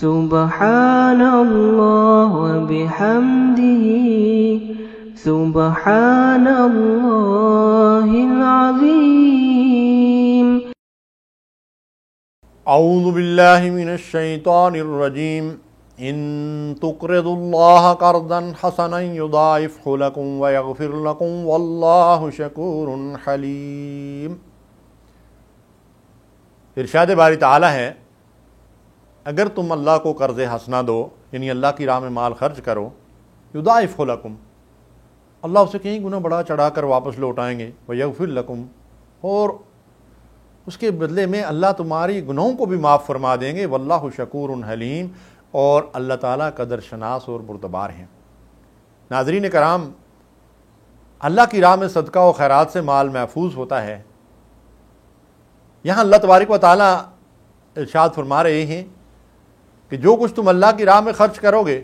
سبحان اللہ وبحمدہ سبحان اللہ العظیم۔ اعوذ باللہ من الشیطان الرجیم۔ ان تقرضوا اللہ قرضا حسنا یضاعفہ لکم ویغفر لکم واللہ شکور حلیم۔ ارشاد باری تعالی ہے، اگر تم اللہ کو قرض حسنہ دو، یعنی اللہ کی راہ میں مال خرچ کرو، یضاعفہ لکم، اللہ اسے کہیں گنا بڑا چڑھا کر واپس لوٹائیں گے، ویغفر لکم، اور اس کے بدلے میں اللہ تمہاری گناہوں کو بھی معاف فرما دیں گے، واللہ شکور حلیم، اور اللہ تعالیٰ قدر شناس اور بردبار ہیں۔ ناظرین کرام، اللہ کی راہ میں صدقہ و خیرات سے مال محفوظ ہوتا ہے۔ یہاں اللہ تبارک و تعالیٰ ارشاد فرما رہے ہیں کہ جو کچھ تم اللہ کی راہ میں خرچ کرو گے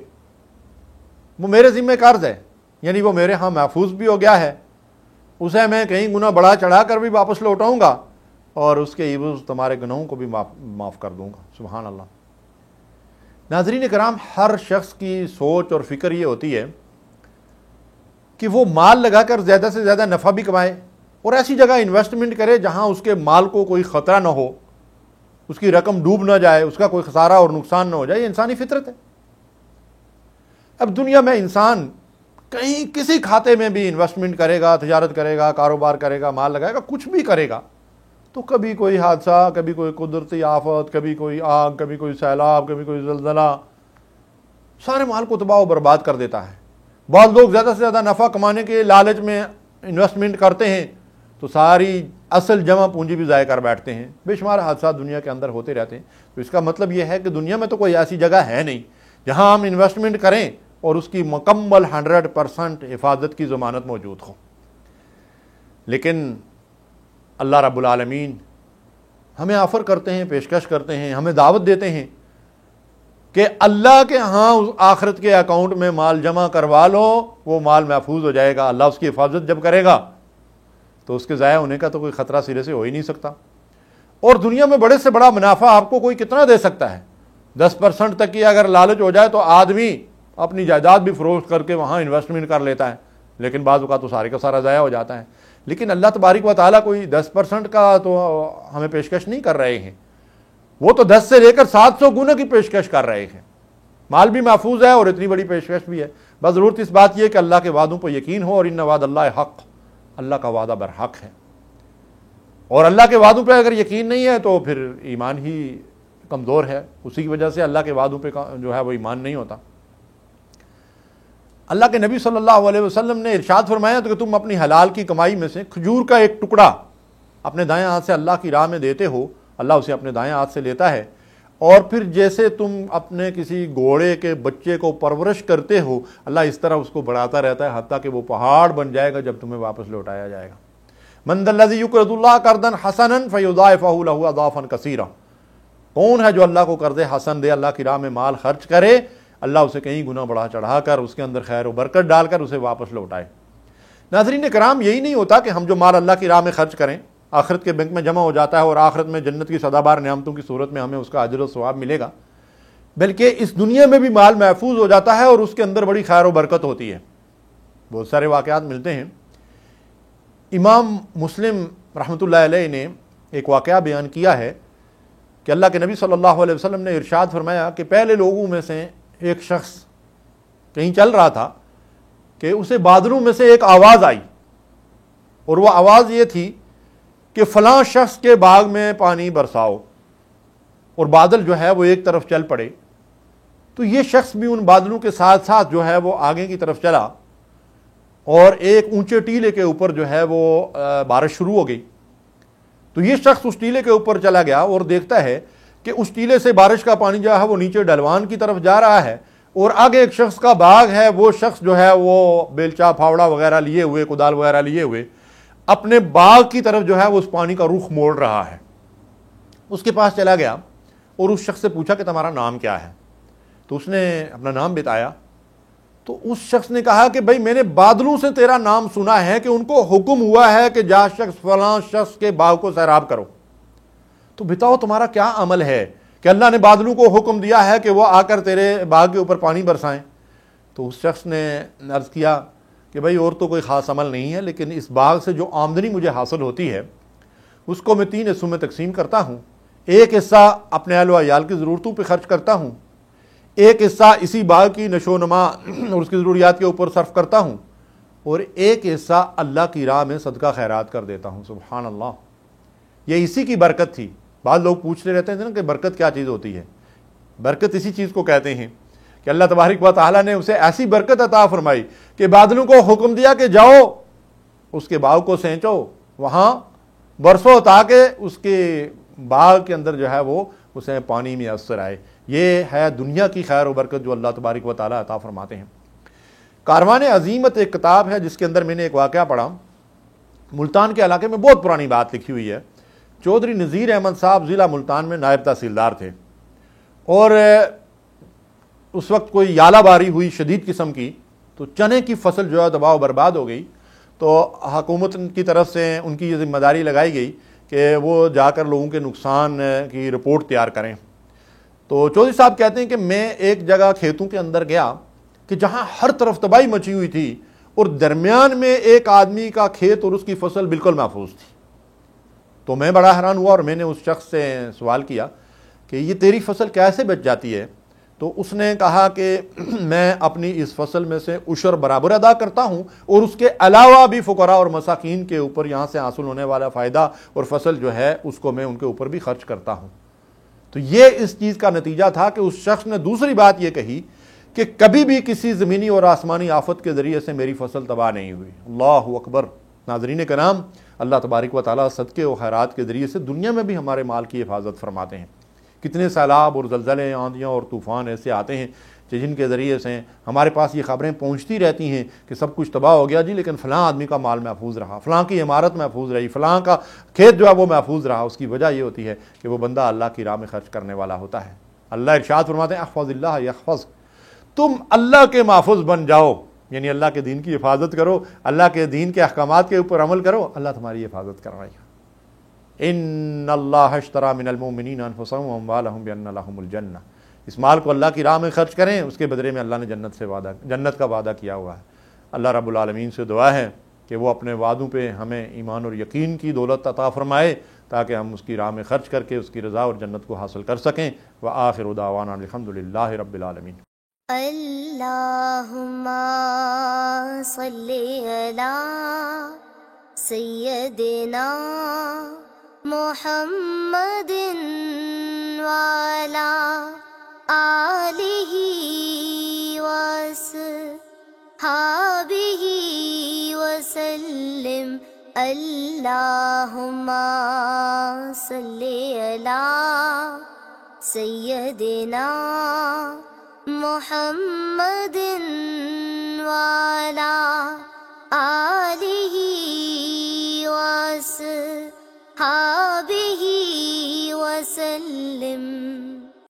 وہ میرے ذمہ قرض ہے، یعنی وہ میرے ہاں محفوظ بھی ہو گیا ہے، اسے میں کہیں گنا بڑھا چڑھا کر بھی واپس لوٹاؤں گا، اور اس کے عوض تمہارے گناہوں کو بھی معاف کر دوں گا۔ سبحان اللہ۔ ناظرین کرام، ہر شخص کی سوچ اور فکر یہ ہوتی ہے کہ وہ مال لگا کر زیادہ سے زیادہ نفع بھی کمائے اور ایسی جگہ انویسٹمنٹ کرے جہاں اس کے مال کو کوئی خطرہ نہ ہو، اس کی رقم ڈوب نہ جائے، اس کا کوئی خسارہ اور نقصان نہ ہو جائے۔ یہ انسانی فطرت ہے۔ اب دنیا میں انسان کہیں کسی کھاتے میں بھی انویسٹمنٹ کرے گا، تجارت کرے گا، کاروبار کرے گا، مال لگائے گا، کچھ بھی کرے گا، تو کبھی کوئی حادثہ، کبھی کوئی قدرتی آفت، کبھی کوئی آگ، کبھی کوئی سیلاب، کبھی کوئی زلزلہ سارے مال کو تباہ و برباد کر دیتا ہے۔ بعض لوگ زیادہ سے زیادہ نفع کمانے کے لالچ میں انویسٹمنٹ کرتے ہیں تو ساری اصل جمع پونجی بھی ضائع کر بیٹھتے ہیں۔ بے شمار حادثات دنیا کے اندر ہوتے رہتے ہیں۔ تو اس کا مطلب یہ ہے کہ دنیا میں تو کوئی ایسی جگہ ہے نہیں جہاں ہم انویسٹمنٹ کریں اور اس کی مکمل 100% حفاظت کی ضمانت موجود ہو۔ لیکن اللہ رب العالمین ہمیں آفر کرتے ہیں، پیشکش کرتے ہیں، ہمیں دعوت دیتے ہیں کہ اللہ کے ہاں آخرت کے اکاؤنٹ میں مال جمع کروا لو، وہ مال محفوظ ہو جائے گا۔ اللہ اس کی حفاظت جب کرے گا تو اس کے ضائع ہونے کا تو کوئی خطرہ سرے سے ہو ہی نہیں سکتا۔ اور دنیا میں بڑے سے بڑا منافع آپ کو کوئی کتنا دے سکتا ہے؟ 10% تک کی اگر لالچ ہو جائے تو آدمی اپنی جائیداد بھی فروخت کر کے وہاں انویسٹمنٹ کر لیتا ہے، لیکن بعض اوقات تو سارے کا سارا ضائع ہو جاتا ہے۔ لیکن اللہ تبارک و تعالیٰ کوئی 10% کا تو ہمیں پیشکش نہیں کر رہے ہیں، وہ تو 10 سے لے کر 700 گنا کی پیشکش کر رہے ہیں۔ مال بھی محفوظ ہے اور اتنی بڑی پیشکش بھی ہے۔ بس ضرورت اس بات یہ کہ اللہ کے وعدوں پر یقین ہو، اور ان وعد اللہ حق، اللہ کا وعدہ برحق ہے۔ اور اللہ کے وعدوں پہ اگر یقین نہیں ہے تو پھر ایمان ہی کمزور ہے، اسی کی وجہ سے اللہ کے وعدوں پہ جو ہے وہ ایمان نہیں ہوتا۔ اللہ کے نبی صلی اللہ علیہ وسلم نے ارشاد فرمایا کہ تم اپنی حلال کی کمائی میں سے کھجور کا ایک ٹکڑا اپنے دائیں ہاتھ سے اللہ کی راہ میں دیتے ہو، اللہ اسے اپنے دائیں ہاتھ سے لیتا ہے، اور پھر جیسے تم اپنے کسی گھوڑے کے بچے کو پرورش کرتے ہو، اللہ اس طرح اس کو بڑھاتا رہتا ہے حتیٰ کہ وہ پہاڑ بن جائے گا جب تمہیں واپس لوٹایا جائے گا۔ من ذا الذی یقرض اللہ قرضا حسنا فیضاعفہ لہ اضعافا کثیرہ، کون ہے جو اللہ کو قرض حسن دے، اللہ کی راہ میں مال خرچ کرے، اللہ اسے کہیں گنا بڑھا چڑھا کر، اس کے اندر خیر و برکت ڈال کر اسے واپس لوٹائے۔ ناظرین کرام، یہی نہیں ہوتا کہ ہم جو مال اللہ کی راہ میں خرچ کریں آخرت کے بینک میں جمع ہو جاتا ہے اور آخرت میں جنت کی سدا بار نعمتوں کی صورت میں ہمیں اس کا اجر و ثواب ملے گا، بلکہ اس دنیا میں بھی مال محفوظ ہو جاتا ہے اور اس کے اندر بڑی خیر و برکت ہوتی ہے۔ بہت سارے واقعات ملتے ہیں۔ امام مسلم رحمۃ اللہ علیہ نے ایک واقعہ بیان کیا ہے کہ اللہ کے نبی صلی اللہ علیہ وسلم نے ارشاد فرمایا کہ پہلے لوگوں میں سے ایک شخص کہیں چل رہا تھا کہ اسے بادلوں میں سے ایک آواز آئی، اور وہ آواز یہ تھی کہ فلاں شخص کے باغ میں پانی برساؤ، اور بادل جو ہے وہ ایک طرف چل پڑے۔ تو یہ شخص بھی ان بادلوں کے ساتھ ساتھ جو ہے وہ آگے کی طرف چلا، اور ایک اونچے ٹیلے کے اوپر جو ہے وہ بارش شروع ہو گئی۔ تو یہ شخص اس ٹیلے کے اوپر چلا گیا اور دیکھتا ہے کہ اس ٹیلے سے بارش کا پانی جو ہے وہ نیچے ڈھلوان کی طرف جا رہا ہے، اور آگے ایک شخص کا باغ ہے، وہ شخص جو ہے وہ بیلچا پھاوڑا وغیرہ لیے ہوئے، کدال وغیرہ لیے ہوئے اپنے باغ کی طرف جو ہے وہ اس پانی کا رخ موڑ رہا ہے۔ اس کے پاس چلا گیا اور اس شخص سے پوچھا کہ تمہارا نام کیا ہے؟ تو اس نے اپنا نام بتایا۔ تو اس شخص نے کہا کہ بھائی میں نے بادلوں سے تیرا نام سنا ہے کہ ان کو حکم ہوا ہے کہ جا شخص فلاں شخص کے باغ کو سیراب کرو، تو بتاؤ تمہارا کیا عمل ہے کہ اللہ نے بادلوں کو حکم دیا ہے کہ وہ آ کر تیرے باغ کے اوپر پانی برسائیں. تو اس شخص نے عرض کیا کہ بھائی اور تو کوئی خاص عمل نہیں ہے، لیکن اس باغ سے جو آمدنی مجھے حاصل ہوتی ہے اس کو میں 3 حصوں میں تقسیم کرتا ہوں. ایک حصہ اپنے اہل و عیال کی ضرورتوں پہ خرچ کرتا ہوں، ایک حصہ اسی باغ کی نشو و نما اور اس کی ضروریات کے اوپر صرف کرتا ہوں، اور ایک حصہ اللہ کی راہ میں صدقہ خیرات کر دیتا ہوں. سبحان اللہ، یہ اسی کی برکت تھی. بعض لوگ پوچھتے رہتے ہیں نا کہ برکت کیا چیز ہوتی ہے. برکت اسی چیز کو کہتے ہیں کہ اللہ تبارک و تعالیٰ نے اسے ایسی برکت عطا فرمائی کہ بادلوں کو حکم دیا کہ جاؤ اس کے باغ کو سینچو، وہاں برسو، تاکہ اس کے باغ کے اندر جو ہے وہ اسے پانی میں اثر آئے. یہ ہے دنیا کی خیر و برکت جو اللہ تبارک و تعالیٰ عطا فرماتے ہیں. کاروان عظیمت ایک کتاب ہے جس کے اندر میں نے ایک واقعہ پڑھا. ملتان کے علاقے میں بہت پرانی بات لکھی ہوئی ہے. چودھری نذیر احمد صاحب ضلع ملتان میں نائب تحصیلدار تھے، اور اس وقت کوئی یالہ باری ہوئی شدید قسم کی، تو چنے کی فصل جو ہے تباہ و برباد ہو گئی. تو حکومت کی طرف سے ان کی یہ ذمہ داری لگائی گئی کہ وہ جا کر لوگوں کے نقصان کی رپورٹ تیار کریں. تو چودھری صاحب کہتے ہیں کہ میں ایک جگہ کھیتوں کے اندر گیا کہ جہاں ہر طرف تباہی مچی ہوئی تھی، اور درمیان میں ایک آدمی کا کھیت اور اس کی فصل بالکل محفوظ تھی. تو میں بڑا حیران ہوا اور میں نے اس شخص سے سوال کیا کہ یہ تیری فصل کیسے بچ جاتی ہے؟ تو اس نے کہا کہ میں اپنی اس فصل میں سے عشر برابر ادا کرتا ہوں، اور اس کے علاوہ بھی فقراء اور مساکین کے اوپر یہاں سے حاصل ہونے والا فائدہ اور فصل جو ہے اس کو میں ان کے اوپر بھی خرچ کرتا ہوں. تو یہ اس چیز کا نتیجہ تھا کہ اس شخص نے دوسری بات یہ کہی کہ کبھی بھی کسی زمینی اور آسمانی آفت کے ذریعے سے میری فصل تباہ نہیں ہوئی. اللہ اکبر. ناظرین کرام، اللہ تبارک و تعالیٰ صدقے و خیرات کے ذریعے سے دنیا میں بھی ہمارے مال کی حفاظت فرماتے ہیں. کتنے سیلاب اور زلزلے، آندھیاں اور طوفان ایسے آتے ہیں کہ جن کے ذریعے سے ہمارے پاس یہ خبریں پہنچتی رہتی ہیں کہ سب کچھ تباہ ہو گیا جی، لیکن فلاں آدمی کا مال محفوظ رہا، فلاں کی عمارت محفوظ رہی، فلاں کا کھیت جو ہے وہ محفوظ رہا. اس کی وجہ یہ ہوتی ہے کہ وہ بندہ اللہ کی راہ میں خرچ کرنے والا ہوتا ہے. اللہ ارشاد فرماتے ہیں احفظ اللہ یحفظ. تم اللہ کے محفوظ بن جاؤ، یعنی اللہ کے دین کی حفاظت کرو، اللہ کے دین کے احکامات کے اوپر عمل کرو، اللہ تمہاری حفاظت کرائے گا. ان اللہ اشتری من المؤمنین انفسهم واموالهم بان لهم الجنہ. اس مال کو اللہ کی راہ میں خرچ کریں، اس کے بدلے میں اللہ نے جنت کا وعدہ کیا ہوا ہے. اللہ رب العالمین سے دعا ہے کہ وہ اپنے وعدوں پہ ہمیں ایمان اور یقین کی دولت عطا فرمائے تاکہ ہم اس کی راہ میں خرچ کر کے اس کی رضا اور جنت کو حاصل کر سکیں. وآخر دعوانا الحمدللہ رب العالمین. اللہم صلی علی سیدنا محمد وعلی آلہ وصحبہ وسلم. اللہم صلی علی سیدنا محمد وعلی آلہ